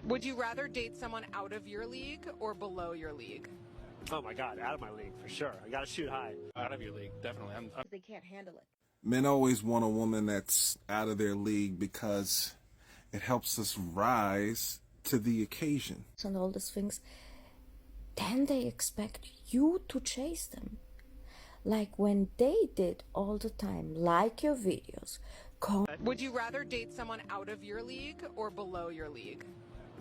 Would you rather date someone out of your league or below your league? Oh my God, out of my league for sure. I gotta shoot high. Out of your league, definitely. They can't handle it. Men always want a woman that's out of their league because it helps us rise to the occasion. And all these things, then they expect you to chase them. Like when they did all the time, like your videos. Would you rather date someone out of your league or below your league?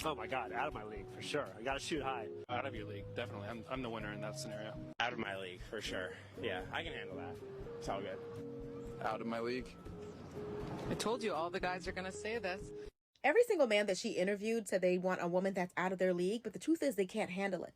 Oh my God, out of my league for sure. I gotta shoot high. Out of your league, definitely. I'm the winner in that scenario. Out of my league, for sure. Yeah, I can handle that. It's all good. Out of my league. I told you all the guys are gonna say this. Every single man that she interviewed said they want a woman that's out of their league, but the truth is they can't handle it.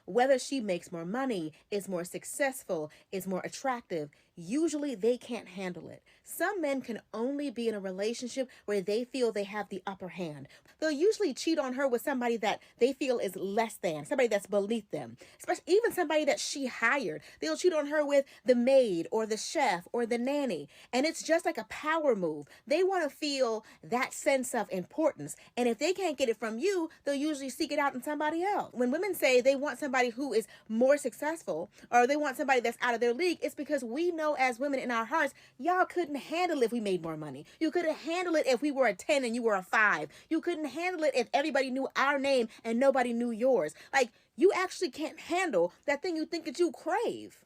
Whether she makes more money, is more successful, is more attractive, usually they can't handle it. Some men can only be in a relationship where they feel they have the upper hand. They'll usually cheat on her with somebody that they feel is less than, somebody that's beneath them, especially even somebody that she hired. They'll cheat on her with the maid or the chef or the nanny. And it's just like a power move. They want to feel that sense of importance. And if they can't get it from you, they'll usually seek it out in somebody else. When women say they want somebody who is more successful or they want somebody that's out of their league, it's because we know as women in our hearts, y'all couldn't handle it if we made more money. You couldn't handle it if we were a 10 and you were a 5. You couldn't handle it if everybody knew our name and nobody knew yours. Like, you actually can't handle that thing you think that you crave.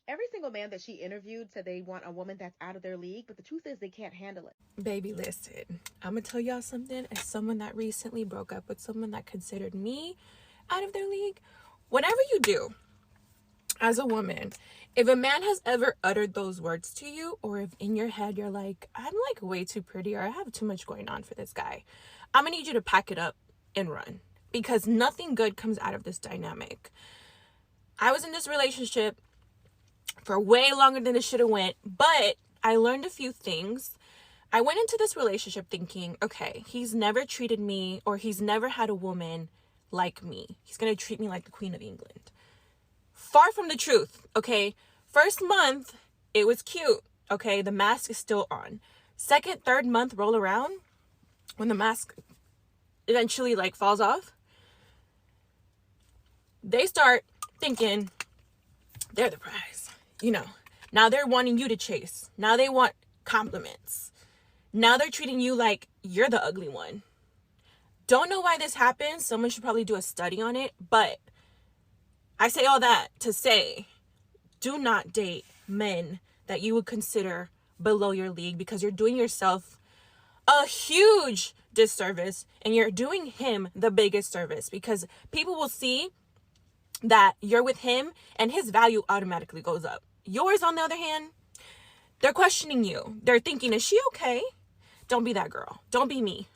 Every single man that she interviewed said they want a woman that's out of their league, but the truth is they can't handle it. Baby, listen, I'm gonna tell y'all something. As someone that recently broke up with someone that considered me out of their league, whatever you do as a woman, if a man has ever uttered those words to you, or if in your head you're like, I'm like way too pretty, or I have too much going on for this guy, I'm gonna need you to pack it up and run, because nothing good comes out of this dynamic. I was in this relationship for way longer than it should have went, but I learned a few things. I went into this relationship thinking, okay, he's never treated me, or he's never had a woman like me. He's gonna treat me like the Queen of England. Far from the truth, okay? First month, it was cute, okay? The mask is still on. Second, third month roll around, when the mask eventually like falls off, they start thinking they're the prize. You know, now they're wanting you to chase. Now they want compliments. Now they're treating you like you're the ugly one. Don't know why this happens. Someone should probably do a study on it. But I say all that to say, do not date men that you would consider below your league, because you're doing yourself a huge disservice and you're doing him the biggest service, because people will see that you're with him and his value automatically goes up. Yours, on the other hand, they're questioning you. They're thinking, is she okay? Don't be that girl. Don't be me.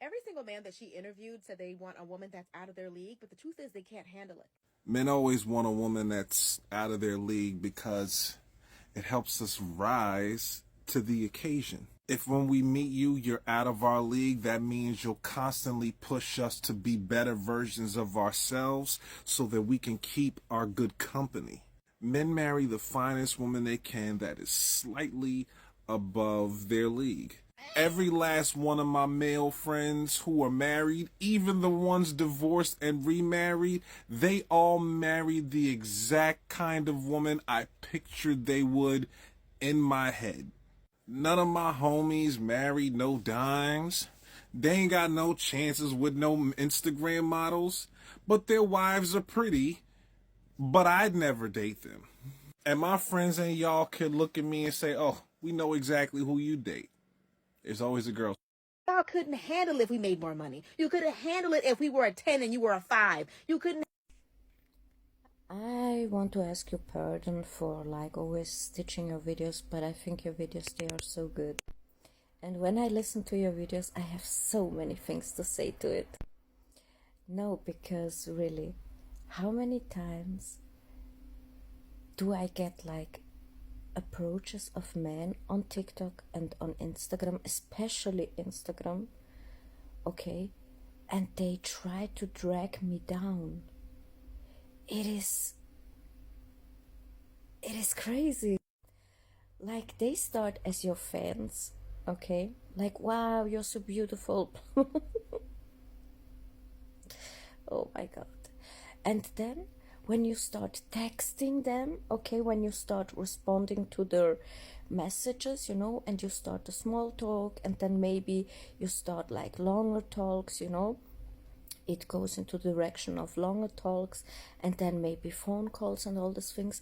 Every single man that she interviewed said they want a woman that's out of their league, but the truth is they can't handle it. Men always want a woman that's out of their league because it helps us rise to the occasion. If when we meet you, you're out of our league, that means you'll constantly push us to be better versions of ourselves so that we can keep our good company. Men marry the finest woman they can that is slightly above their league. Every last one of my male friends who are married, even the ones divorced and remarried, they all married the exact kind of woman I pictured they would in my head. None of my homies married no dimes. They ain't got no chances with no Instagram models, but their wives are pretty, but I'd never date them. And my friends and y'all could look at me and say, oh, we know exactly who you date. It's always a girl. Y'all couldn't handle it if we made more money. You couldn't handle it if we were a 10 and you were a 5. You couldn't. I want to ask you pardon for like always stitching your videos, but I think your videos, they are so good. And when I listen to your videos, I have so many things to say to it. No, because really, how many times do I get like approaches of men on TikTok and on Instagram, especially Instagram, okay, and they try to drag me down. It is It is crazy. Like, they start as your fans, okay? Like, wow, you're so beautiful. Oh my god. And then when you start texting them, okay, when you start responding to their messages, you know, and you start a small talk, and then maybe you start like longer talks, you know, it goes into the direction of longer talks, and then maybe phone calls and all these things,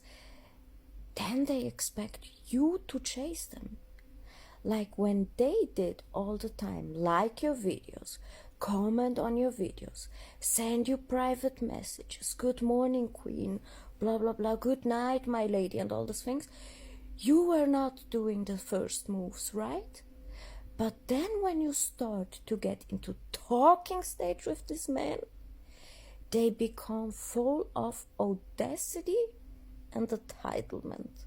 then they expect you to chase them. Like when they did all the time, like your videos, comment on your videos, send you private messages, good morning queen, blah blah blah, good night my lady, and all those things, you were not doing the first moves, right? But then when you start to get into talking stage with this man, they become full of audacity and entitlement,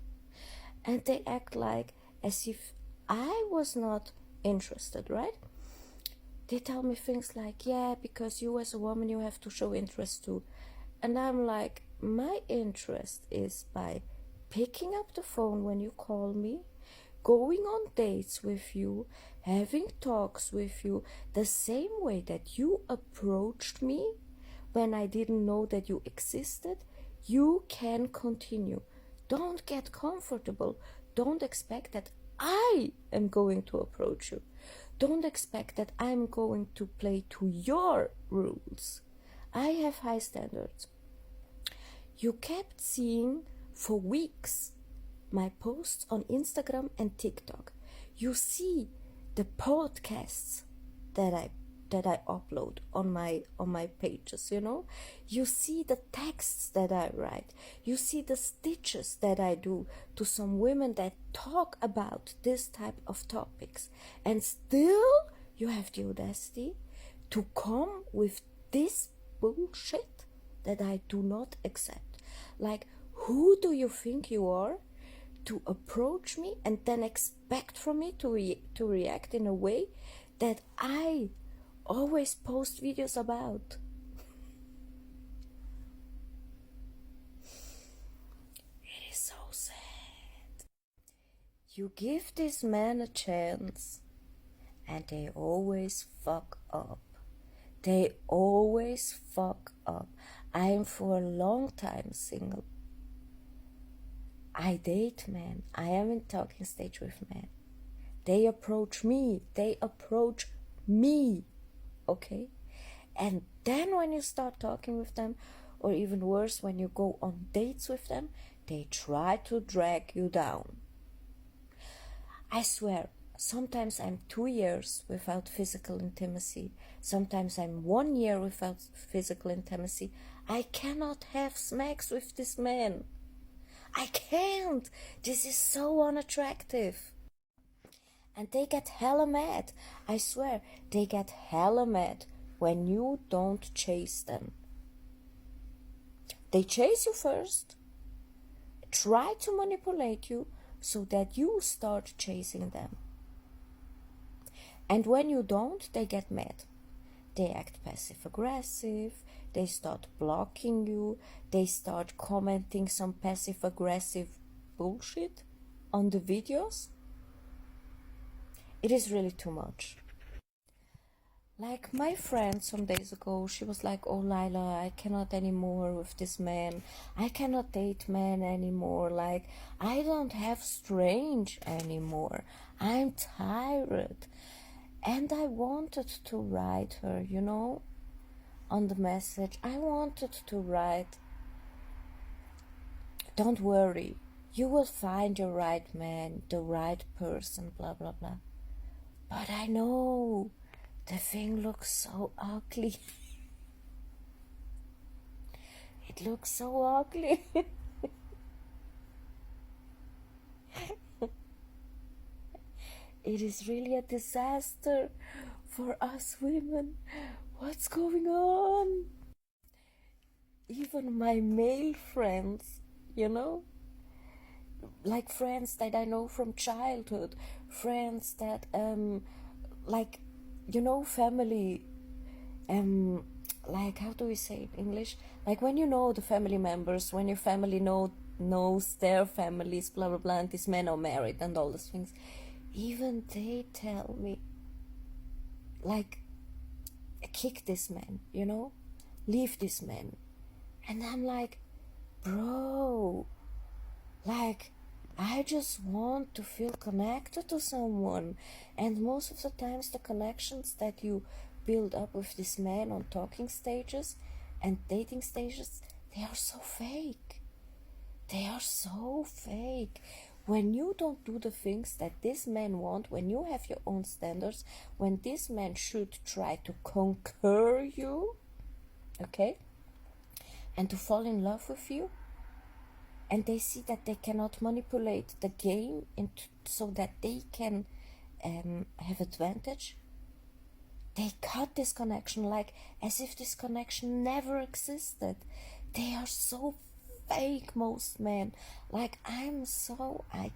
and they act like as if I was not interested, right? They tell me things like, yeah, because you as a woman, you have to show interest too. And I'm like, my interest is by picking up the phone when you call me, going on dates with you, having talks with you, the same way that you approached me when I didn't know that you existed. You can continue. Don't get comfortable. Don't expect that I am going to approach you. Don't expect that I'm going to play to your rules. I have high standards. You kept seeing for weeks my posts on Instagram and TikTok. You see the podcasts that I upload on my pages, you know. You see the texts that I write. You see the stitches that I do to some women that talk about this type of topics, and still you have the audacity to come with this bullshit that I do not accept. Like, who do you think you are to approach me and then expect from me to react in a way that I always post videos about? It is so sad. You give this man a chance and they always fuck up. They always fuck up. I am for a long time single. I date men. I am in talking stage with men. They approach me. Okay? And then when you start talking with them, or even worse, when you go on dates with them, they try to drag you down. I swear, sometimes I'm 2 years without physical intimacy. Sometimes I'm 1 year without physical intimacy. I cannot have smacks with this man. I can't. This is so unattractive. And they get hella mad. I swear, they get hella mad when you don't chase them. They chase you first, try to manipulate you so that you start chasing them. And when you don't, they get mad. They act passive-aggressive, they start blocking you, they start commenting some passive-aggressive bullshit on the videos. It is really too much. Like my friend some days ago, she was like, oh Lila, I cannot anymore with this man. I cannot date men anymore. Like, I don't have strange anymore. I'm tired. And I wanted to write her, you know, on the message. I wanted to write, don't worry, you will find your right man, the right person, blah, blah, blah. But I know the thing looks so ugly. It looks so ugly. It is really a disaster for us women. What's going on? Even my male friends, you know, like friends that I know from childhood, friends that like, you know, family, like, how do we say it in English? Like when you know the family members, when your family knows knows their families, blah blah blah, and these men are married and all these things, even they tell me, like, kick this man, you know, leave this man. And I'm like, bro, like, I just want to feel connected to someone. And most of the times the connections that you build up with this man on talking stages and dating stages, they are so fake. They are so fake. When you don't do the things that this man want, when you have your own standards, when this man should try to conquer you, okay, and to fall in love with you, and they see that they cannot manipulate the game so that they can have advantage, they cut this connection, like as if this connection never existed. They are so fake, most men. Like, I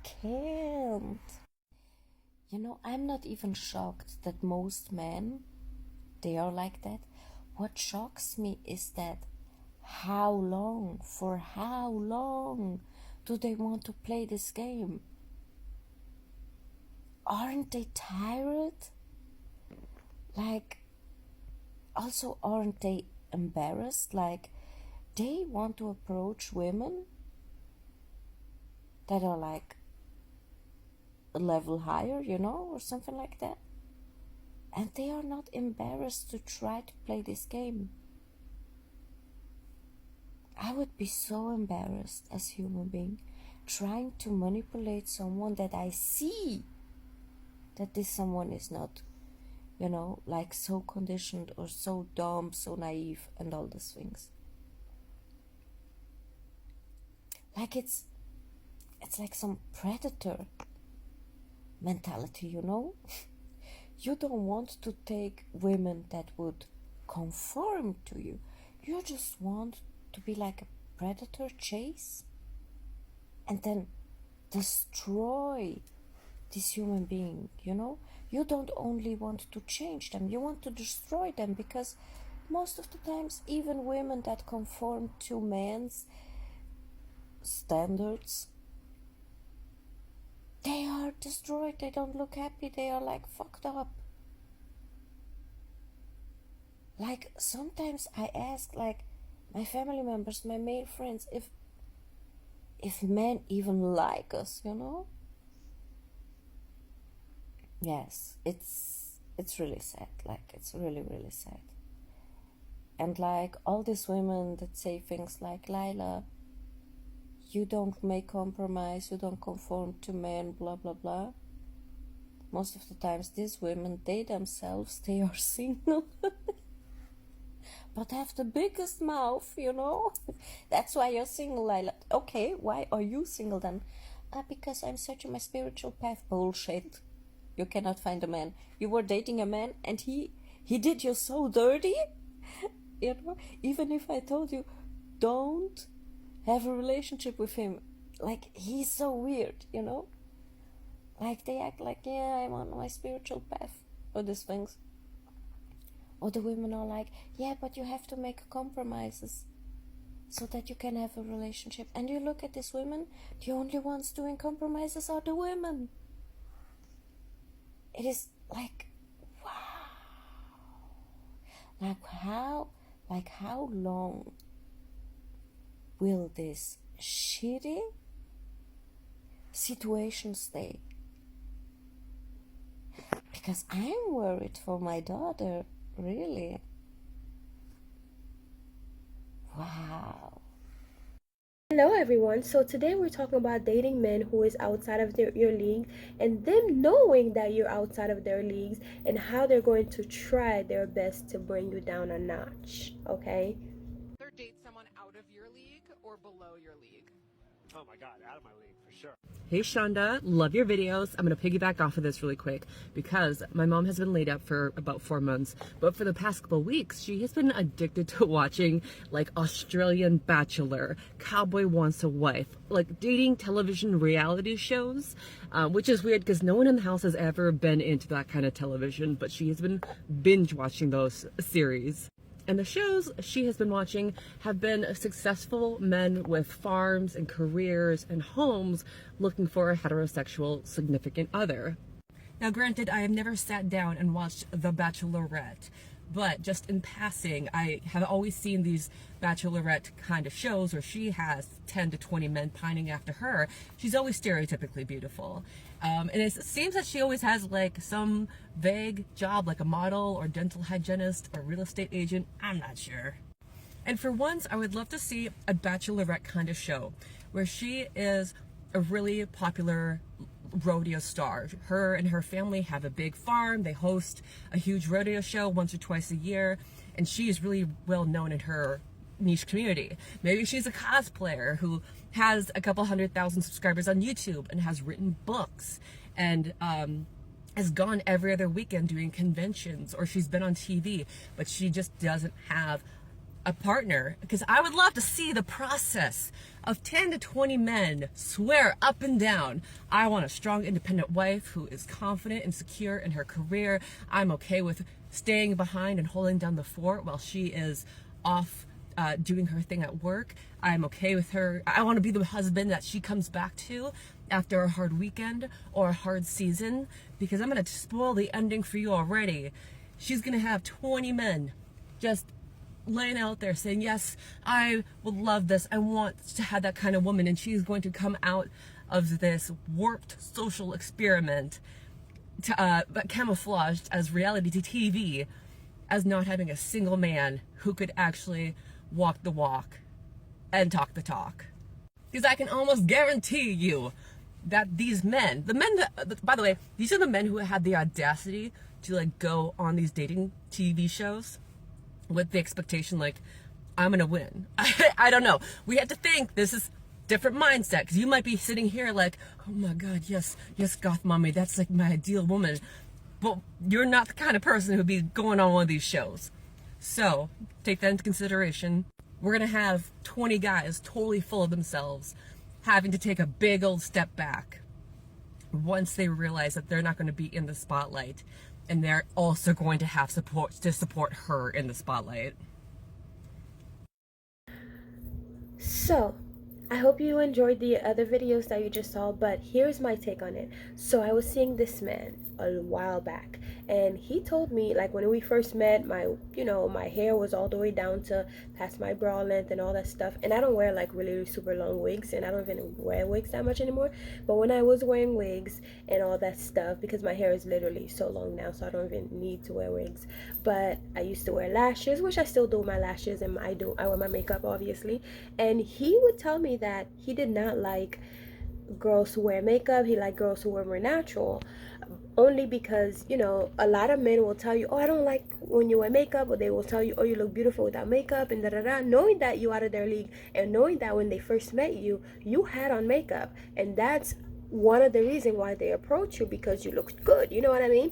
can't. You know, I'm not even shocked that most men, they are like that. What shocks me is that for how long do they want to play this game? Aren't they tired? Like, also, aren't they embarrassed? Like, they want to approach women that are like a level higher, you know, or something like that. And they are not embarrassed to try to play this game. I would be so embarrassed as a human being trying to manipulate someone that I see that this someone is not, you know, like so conditioned or so dumb, so naive and all these things. Like it's like some predator mentality, you know? You don't want to take women that would conform to you. You just want to be like a predator, chase, and then destroy this human being, you know? You don't only want to change them, you want to destroy them, because most of the times even women that conform to men's standards, they are destroyed, they don't look happy, they are like fucked up. Like, sometimes I ask, like, my family members, my male friends, if men even like us, you know? Yes, it's really sad. Like, it's really, really sad. And like all these women that say things like, Lila, you don't make compromise, you don't conform to men, blah blah blah. Most of the times these women, they themselves, they are single. But have the biggest mouth, you know? That's why you're single, Lila. Okay, why are you single then? Because I'm searching my spiritual path. Bullshit. You cannot find a man. You were dating a man and he did you so dirty. You know? Even if I told you, don't have a relationship with him. Like, he's so weird, you know? Like, they act like, yeah, I'm on my spiritual path. Or these things. Or the women are like, yeah, but you have to make compromises so that you can have a relationship. And you look at these women, the only ones doing compromises are the women. It is like, wow. Like how long will this shitty situation stay? Because I'm worried for my daughter. Really? Wow. Hello everyone, so today we're talking about dating men who is outside of your league, and them knowing that you're outside of their leagues and how they're going to try their best to bring you down a notch, okay? Either date someone out of your league or below your league. Oh my God, out of my league for sure. Hey Shonda, love your videos. I'm going to piggyback off of this really quick because my mom has been laid up for about 4 months, but for the past couple weeks, she has been addicted to watching like Australian Bachelor, Cowboy Wants a Wife, like dating television reality shows, which is weird because no one in the house has ever been into that kind of television, but she has been binge watching those series. And the shows she has been watching have been successful men with farms and careers and homes looking for a heterosexual significant other. Now, granted, I have never sat down and watched The Bachelorette, but just in passing, I have always seen these Bachelorette kind of shows where she has 10 to 20 men pining after her. She's always stereotypically beautiful. And it seems that she always has like some vague job like a model or dental hygienist or real estate agent. I'm not sure. And for once, I would love to see a Bachelorette kind of show where she is a really popular rodeo star. Her and her family have a big farm. They host a huge rodeo show once or twice a year, and she is really well known in her niche community. Maybe she's a cosplayer who has a couple 100,000 subscribers on YouTube and has written books and has gone every other weekend doing conventions, or she's been on TV, but she just doesn't have a partner. Because I would love to see the process of 10 to 20 men swear up and down, I want a strong, independent wife who is confident and secure in her career. I'm okay with staying behind and holding down the fort while she is off doing her thing at work. I'm okay with her. I want to be the husband that she comes back to after a hard weekend or a hard season, because I'm going to spoil the ending for you already. She's going to have 20 men just laying out there saying, yes, I would love this. I want to have that kind of woman. And she's going to come out of this warped social experiment but camouflaged as reality TV as not having a single man who could actually walk the walk and talk the talk. Because I can almost guarantee you that these men, by the way, these are the men who had the audacity to like go on these dating TV shows with the expectation like, I'm gonna win. I don't know. We have to think this is different mindset, because you might be sitting here like, oh my god, yes, goth mommy, that's like my ideal woman. But you're not the kind of person who'd be going on one of these shows. So take that into consideration. We're gonna have 20 guys totally full of themselves having to take a big old step back once they realize that they're not going to be in the spotlight, and they're also going to have support to support her in the spotlight. So, I hope you enjoyed the other videos that you just saw, but here's my take on it. So I was seeing this man a while back, and he told me, like, when we first met, my hair was all the way down to past my bra length and all that stuff, and I don't wear like really super long wigs, and I don't even wear wigs that much anymore. But when I was wearing wigs and all that stuff, because my hair is literally so long now, so I don't even need to wear wigs, but I used to wear lashes, which I still do my lashes, and I wear my makeup obviously. And he would tell me that he did not like girls who wear makeup. He liked girls who were more natural, only because, you know, a lot of men will tell you, oh, I don't like when you wear makeup, or they will tell you, oh, you look beautiful without makeup, and knowing that you out of their league, and knowing that when they first met you, you had on makeup, and that's one of the reasons why they approach you, because you looked good, you know what I mean?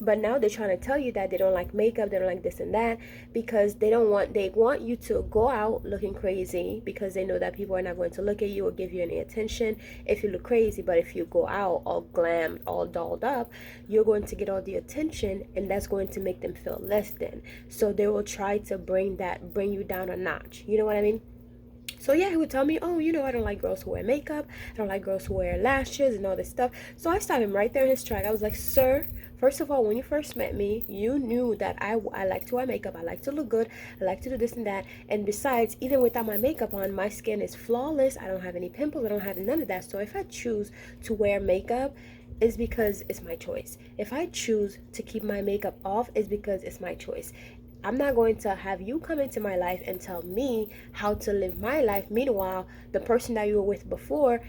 But now they're trying to tell you that they don't like makeup, they don't like this and that, because they want you to go out looking crazy, because they know that people are not going to look at you or give you any attention if you look crazy. But if you go out all glammed, all dolled up, you're going to get all the attention, and that's going to make them feel less than. So they will try to bring you down a notch, you know what I mean? So yeah, he would tell me, oh, you know, I don't like girls who wear makeup, I don't like girls who wear lashes and all this stuff. So I stopped him right there in his track. I was like, sir, first of all, when you first met me, you knew that I like to wear makeup, I like to look good, I like to do this and that. And besides, even without my makeup on, my skin is flawless. I don't have any pimples, I don't have none of that. So if I choose to wear makeup, it's because it's my choice. If I choose to keep my makeup off, it's because it's my choice. I'm not going to have you come into my life and tell me how to live my life. Meanwhile, the person that you were with before,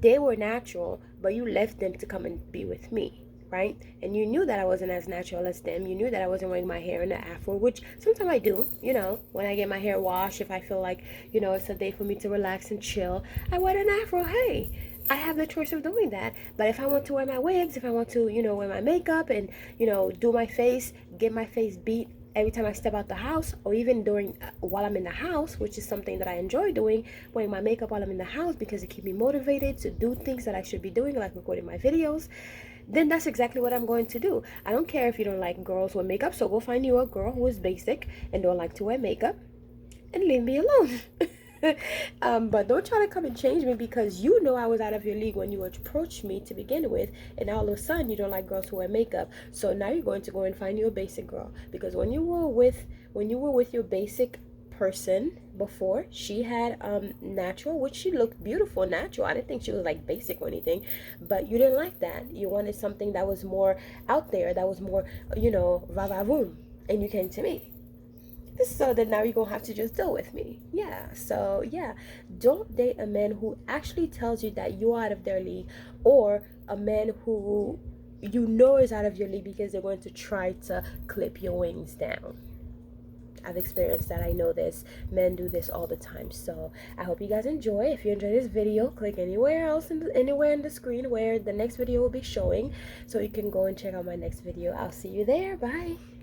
they were natural, but you left them to come and be with me, right? And you knew that I wasn't as natural as them. You knew that I wasn't wearing my hair in an afro, which sometimes I do, you know, when I get my hair washed, if I feel like, you know, it's a day for me to relax and chill, I wear an afro. Hey, I have the choice of doing that. But if I want to wear my wigs, if I want to, you know, wear my makeup and, you know, do my face, get my face beat every time I step out the house, or even during while I'm in the house, which is something that I enjoy doing, wearing my makeup while I'm in the house because it keeps me motivated to do things that I should be doing, like recording my videos, then that's exactly what I'm going to do. I don't care if you don't like girls with makeup, so go find you a girl who is basic and don't like to wear makeup and leave me alone. But don't try to come and change me, because you know I was out of your league when you approached me to begin with, and all of a sudden you don't like girls who wear makeup. So now you're going to go and find you a basic girl, because when you were with your basic person before, she had natural, which she looked beautiful natural. I didn't think she was like basic or anything, but you didn't like that. You wanted something that was more out there, that was more, you know, va-va-voom, and you came to me. So then now you're gonna have to just deal with me. Yeah, so yeah, don't date a man who actually tells you that you're out of their league, or a man who you know is out of your league because they're going to try to clip your wings down. I've experienced that. I know this. Men do this all the time. So I hope you guys enjoy. If you enjoyed this video, click anywhere else anywhere in the screen where the next video will be showing, so you can go and check out my next video. I'll see you there. Bye.